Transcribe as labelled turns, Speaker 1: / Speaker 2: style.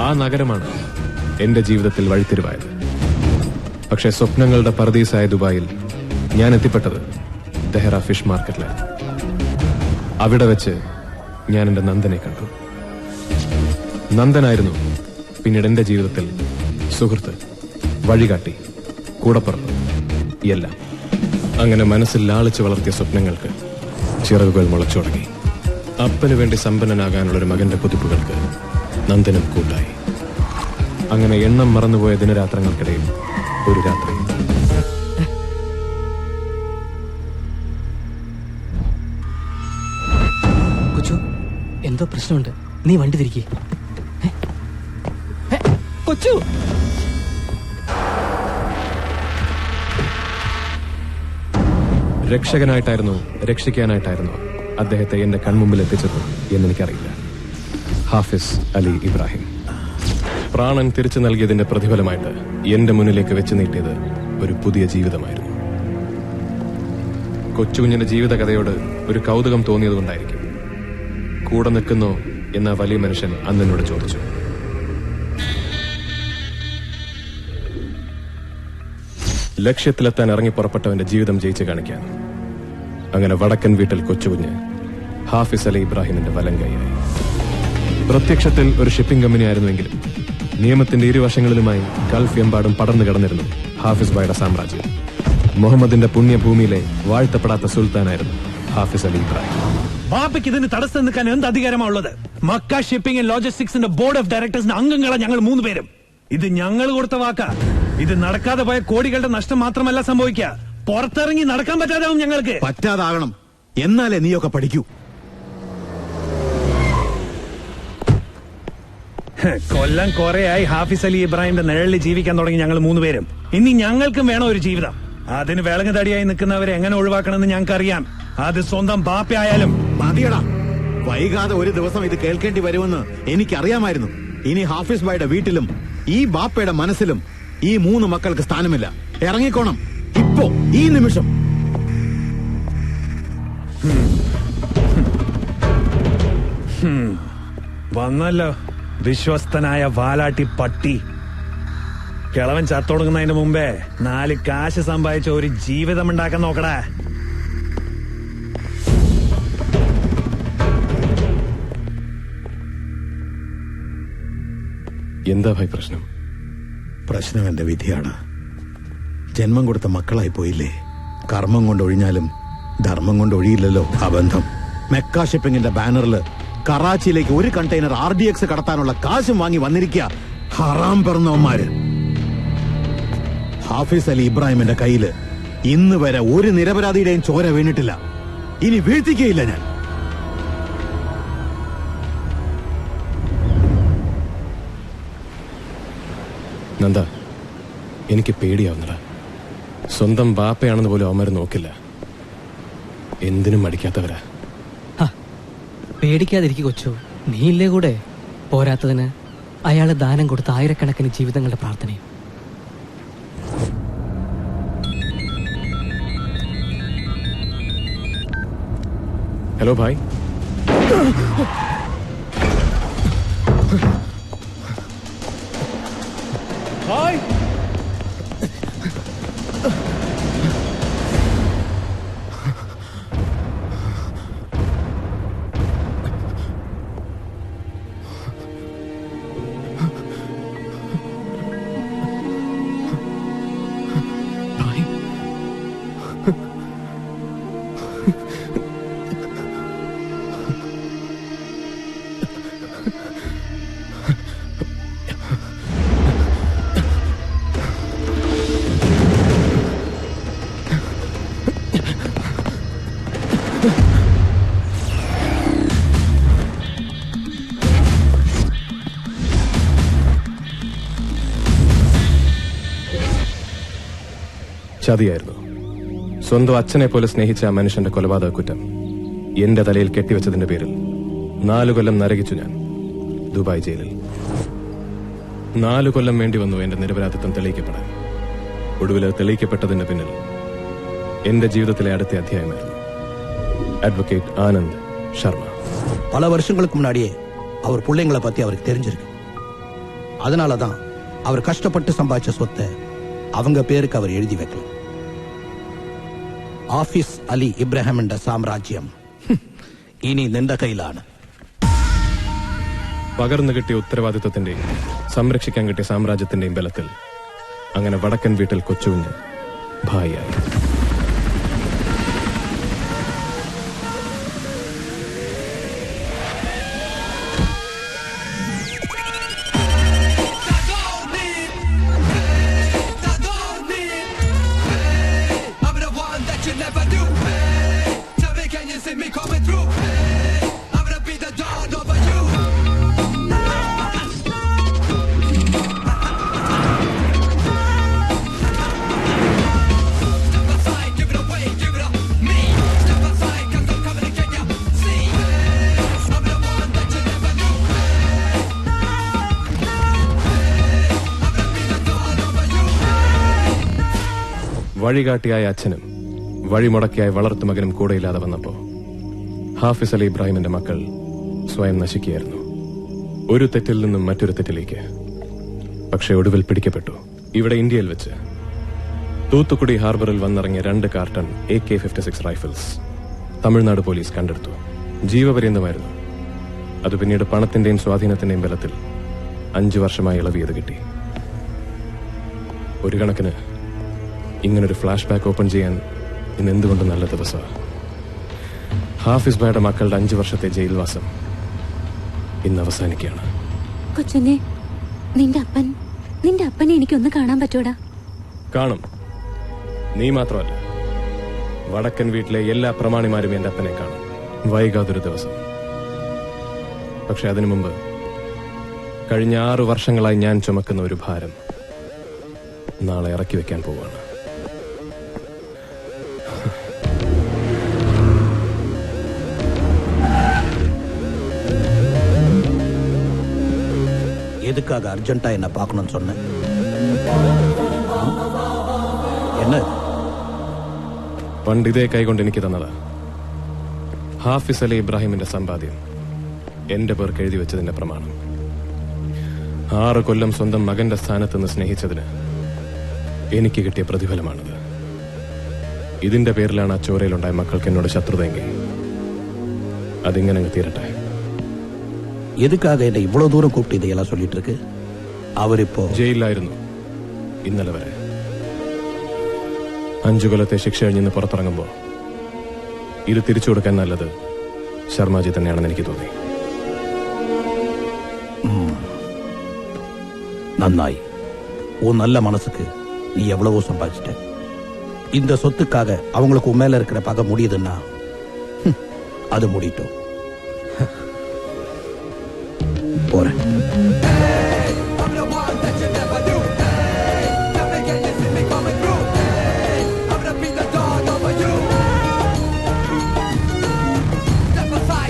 Speaker 1: ആ നഗരമാണ് എന്റെ ജീവിതത്തിൽ വഴിത്തിരിവായത്. പക്ഷെ സ്വപ്നങ്ങളുടെ പർദീസായ ദുബായിൽ ഞാൻ എത്തിപ്പെട്ടത് ദഹ്റ ഫിഷ് മാർക്കറ്റിലായിരുന്നു. അവിടെ വെച്ച് ഞാൻ എന്റെ നന്ദനെ കണ്ടു. നന്ദനായിരുന്നു പിന്നീട് എന്റെ ജീവിതത്തിൽ സുഹൃത്ത്, വഴികാട്ടി, കൂടപ്പുറപ്പ് എല്ലാം. അങ്ങനെ മനസ്സിൽ ലാളിച്ചു വളർത്തിയ സ്വപ്നങ്ങൾക്ക് ചിറകുകൾ മുളച്ചു തുടങ്ങി. അപ്പന് വേണ്ടി സമ്പന്നനാകാനുള്ളൊരു മകന്റെ കുതിപ്പുകൾക്ക് നന്ദനും കൂട്ടായി. അങ്ങനെ എണ്ണം മറന്നുപോയ ദിനരാത്രങ്ങൾക്കിടയിൽ ഒരു രാത്രി
Speaker 2: കൊച്ചു, എന്തോ പ്രശ്നമുണ്ട്, നീ വണ്ടി തിരികെ. കൊച്ചു,
Speaker 1: രക്ഷകനായിട്ടായിരുന്നു രക്ഷിക്കാനായിട്ടായിരുന്നു അദ്ദേഹത്തെ എന്റെ കൺമുമ്പിൽ എത്തിച്ചത് എന്നെനിക്കറിയില്ല. ഹാഫിസ് അലി ഇബ്രാഹിം പ്രാണൻ തിരിച്ചു നൽകിയതിന്റെ പ്രതിഫലമായിട്ട് എന്റെ മുന്നിലേക്ക് വെച്ച് നീട്ടിയത് ഒരു പുതിയ ജീവിതമായിരുന്നു. കൊച്ചുകുഞ്ഞിന്റെ ജീവിതകഥയോട് ഒരു കൗതുകം തോന്നിയതുകൊണ്ടായിരിക്കും കൂടെ നിൽക്കുന്നോ എന്ന വലിയ മനുഷ്യൻ അന്നെന്നോട് ചോദിച്ചു. ലക്ഷ്യത്തിലെത്താൻ ഇറങ്ങി പുറപ്പെട്ടവന്റെ ജീവിതം ജയിച്ചു കാണിക്കാൻ അങ്ങനെ വടക്കൻ വീട്ടിൽ കൊച്ചുകുഞ്ഞ് ഹാഫിസ് അലി ഇബ്രാഹിമിന്റെ വലങ്കയായി. പ്രത്യക്ഷത്തിൽ ഒരു ഷിപ്പിംഗ് കമ്പനി ആയിരുന്നുവെങ്കിലും നിയമത്തിന്റെ ഇരുവശങ്ങളിലുമായി ഗൾഫ് എമ്പാടും പടർന്നു കിടന്നിരുന്നു ഹാഫിസ് ഭായിയുടെ സാമ്രാജ്യം. മുഹമ്മദിന്റെ പുണ്യഭൂമിയിലെ വാഴ്ത്തപ്പെടാത്ത സുൽത്താനായിരുന്നു ഹാഫിസ് അലി ഇബ്രാഹിം.
Speaker 3: ബാപ്പയ്ക്ക് ഇതിന് തടസ്സം നിൽക്കാൻ എന്ത് അധികാരമാണുള്ളത്? മക്ക ഷിപ്പിംഗ് ആൻഡ് ലോജിസ്റ്റിക്സിന്റെ ബോർഡ് ഓഫ് ഡയറക്ടേഴ്സിന്റെ അംഗങ്ങളാണ് ഞങ്ങൾ 3 പേരും. ഇത് ഞങ്ങൾ കൊടുത്ത വാക്കാ. ഇത് നടക്കാതെ പോയ കോടികളുടെ നഷ്ടം മാത്രമല്ല സംഭവിക്കുക, പുറത്തിറങ്ങി നടക്കാൻ പറ്റാതാവും ഞങ്ങൾക്ക്.
Speaker 4: പറ്റാതാകണം, എന്നാലേ നീയൊക്കെ പഠിക്കൂ.
Speaker 3: കൊല്ലം കുറെയായി ഹാഫിസ് അലി ഇബ്രാഹിമിന്റെ നിഴലിൽ ജീവിക്കാൻ തുടങ്ങി ഞങ്ങൾ 3 പേരും. ഇനി ഞങ്ങൾക്കും വേണം ഒരു ജീവിതം. അതിന് വിളങ്ങ് തടിയായി നിൽക്കുന്നവരെ എങ്ങനെ ഒഴിവാക്കണമെന്ന് ഞങ്ങൾക്കറിയാം. അത് സ്വന്തം ബാപ്പയായാലും.
Speaker 4: മതിയടാ, വൈകാതെ ഒരു ദിവസം ഇത് കേൾക്കേണ്ടി വരുമെന്ന് എനിക്കറിയാമായിരുന്നു. ഇനി ഹാഫിസ് ഭായിയുടെ വീട്ടിലും ഈ ബാപ്പയുടെ മനസ്സിലും ഈ 3 മക്കൾക്ക് സ്ഥാനമില്ല. ഇറങ്ങിക്കോണം ഇപ്പോ, ഈ നിമിഷം.
Speaker 3: വന്നല്ലോ വിശ്വസ്തനായ വാലാട്ടി പട്ടി. കിളവൻ ചത്തൊടുങ്ങുന്നതിന് മുമ്പേ 4 കാശ് സമ്പാദിച്ച ഒരു ജീവിതം ഉണ്ടാക്കാൻ നോക്കടാ.
Speaker 1: എന്താ ഭായി പ്രശ്നം?
Speaker 4: പ്രശ്നം എന്റെ വിധിയാണ്. ജന്മം കൊടുത്ത മക്കളായി പോയില്ലേ. കർമ്മം കൊണ്ട് ഒഴിഞ്ഞാലും ധർമ്മം കൊണ്ട് ഒഴിയില്ലല്ലോ ആ ബന്ധം. മെക്ക ഷിപ്പിംഗിന്റെ ബാനറില് കറാച്ചിയിലേക്ക് ഒരു കണ്ടെയ്നർ RDX കടത്താനുള്ള കാശും വാങ്ങി വന്നിരിക്കുക ഹറാം പിറന്നവന്മാര്. ഹാഫിസ് അലി ഇബ്രാഹിമിന്റെ കയ്യില് ഇന്ന് വരെ ഒരു നിരപരാധിയുടെയും ചോര വീണിട്ടില്ല. ഇനി വീഴ്ത്തിക്കയില്ല ഞാൻ.
Speaker 1: നന്ദ, എനിക്ക് പേടിയാവുന്നടാ. സ്വന്തം ബാപ്പയാണെന്ന് പോലും അവന്മാര് നോക്കില്ല. എന്തിനും മടിക്കാത്തവരാ.
Speaker 2: പേടിക്കാതിരിക്കും കൊച്ചു, നീയില്ലേ കൂടെ. പോരാത്തതിന് അയാള് ദാനം കൊടുത്ത ആയിരക്കണക്കിന് ജീവിതങ്ങളുടെ പ്രാർത്ഥനയും.
Speaker 1: ഹലോ ഭായ്.
Speaker 3: ഹായ്.
Speaker 1: ചതിയായിരുന്നു. സ്വന്തം അച്ഛനെ പോലെ സ്നേഹിച്ച ആ മനുഷ്യന്റെ കൊലപാതക കുറ്റം എന്റെ തലയിൽ കെട്ടിവെച്ചതിന്റെ പേരിൽ 4 കൊല്ലം നരകിച്ചു ഞാൻ ദുബായ് ജയിലിൽ. 4 കൊല്ലം വേണ്ടി വന്നു എന്റെ നിരപരാധിത്വം തെളിയിക്കപ്പെടാൻ. ഒടുവിൽ തെളിയിക്കപ്പെട്ടതിന്റെ പിന്നിൽ എന്റെ ജീവിതത്തിലെ അടുത്ത അധ്യായമായിരുന്നു അഡ്വക്കേറ്റ് ആനന്ദ് ശർമ്മ.
Speaker 5: பல வருஷங்களுக்கு முன்னாடியே அவர் பிள்ளைங்களை பத்தி அவருக்கு தெரிஞ்சிருக்கு. அதனாலதான் அவர் கஷ்டப்பட்டு சம்பாதிச்ச சொத்தை அவங்க பேருக்கு அவர் எழுதி வைக்கல. ആഫീസ് അലി ഇബ്രാഹിമിന്റെ സാമ്രാജ്യം ഇനി നിന്റെ കയ്യിലാണ്.
Speaker 1: പകർന്നു കിട്ടിയ ഉത്തരവാദിത്വത്തിന്റെയും സംരക്ഷിക്കാൻ കിട്ടിയ സാമ്രാജ്യത്തിന്റെയും ബലത്തിൽ അങ്ങനെ വടക്കൻ വീട്ടിൽ കൊച്ചുകുഞ്ഞ് ഭായിയായി. വഴികാട്ടിയായ അച്ഛനും വഴിമുടക്കിയായ വളർത്തുമകനും കൂടെയില്ലാതെ വന്നപ്പോ ഹാഫിസ് അലി ഇബ്രാഹിമിന്റെ മക്കൾ സ്വയം നശിക്കുകയായിരുന്നു. ഒരു തെറ്റിൽ നിന്നും മറ്റൊരു തെറ്റിലേക്ക്. പക്ഷെ ഒടുവിൽ പിടിക്കപ്പെട്ടു. ഇവിടെ ഇന്ത്യയിൽ വെച്ച് തൂത്തുക്കുടി ഹാർബറിൽ വന്നിറങ്ങിയ 2 carton AK-56 rifles Tamil Nadu police കണ്ടെടുത്തു. ജീവപര്യന്തമായിരുന്നു. അത് പിന്നീട് പണത്തിന്റെയും സ്വാധീനത്തിന്റെയും ബലത്തിൽ 5 വർഷമായി ഇളവിയത് കിട്ടി. ഒരു കണക്കിന് ഇങ്ങനൊരു ഫ്ലാഷ് ബാക്ക് ഓപ്പൺ ചെയ്യാൻ ഇന്ന് എന്തുകൊണ്ട് നല്ല ദിവസമാണ്. ഹാഫിസ് ഭായുടെ മക്കളുടെ 5 വർഷത്തെ ജയിൽവാസം ഇന്ന് അവസാനിക്കുകയാണ്.
Speaker 6: കൊച്ചനെ, നിന്റെ അപ്പനെ എനിക്കൊന്ന് കാണാൻ പറ്റൂടാ?
Speaker 1: കാണും. നീ മാത്രമല്ല, വടക്കൻ വീട്ടിലെ എല്ലാ പ്രമാണിമാരും എന്റെ അപ്പനെ കാണും. വൈകാതൊരു ദിവസം. പക്ഷെ അതിനു മുമ്പ് കഴിഞ്ഞ 6 വർഷങ്ങളായി ഞാൻ ചുമക്കുന്ന ഒരു ഭാരം നാളെ ഇറക്കി വെക്കാൻ പോവുകയാണ്.
Speaker 5: எதுக்காக அர்ஜென்ட்டா என்ன பார்க்கணும்னு சொன்ன? என்ன?
Speaker 1: പണ്ട് ഇതേ കൈകൊണ്ട് എനിക്ക് തന്നതാ. ഹാഫിസ് അലി ഇബ്രാഹിമിന്റെ സമ്പാദ്യം എന്റെ പേർക്ക് എഴുതി വെച്ചതിന്റെ പ്രമാണം. 6 കൊല്ലം സ്വന്തം മകന്റെ സ്ഥാനത്ത് നിന്ന് സ്നേഹിച്ചതിന് എനിക്ക് കിട്ടിയ പ്രതിഫലമാണിത്. ഇതിന്റെ പേരിലാണ് ആ ചോരയിലുണ്ടായ മക്കൾക്ക് എന്നോട് ശത്രുതയെങ്കിൽ അതിങ്ങനെ തീരട്ടെ.
Speaker 5: எதுக்காக என்ன இவ்வளவு தூரம் கூப்பிட்டு இதையெல்லாம் சொல்லிட்டு இருக்கு? அவர் இப்போ
Speaker 1: ജയിലിലായിരുന്നു ഇന്നലെ വരെ. 5 കൊല്ലത്തെ ശിക്ഷ കഴിഞ്ഞ് പുറത്തിറങ്ങുമ്പോ ഇത് തിരിച്ചു കൊടുക്കാൻ നല്ലത് ശർമാജി തന്നെയാണെന്ന് എനിക്ക് തോന്നി.
Speaker 5: നന്നായി. உன் நல்ல மனசுக்கு நீ எவ்வளவோ சம்பாதிச்சிட்ட. இந்த சொத்துக்காக அவங்களுக்கு உன் மேல இருக்கிற பகை முடியுதுன்னா அது முடியட்டும். போறேன்.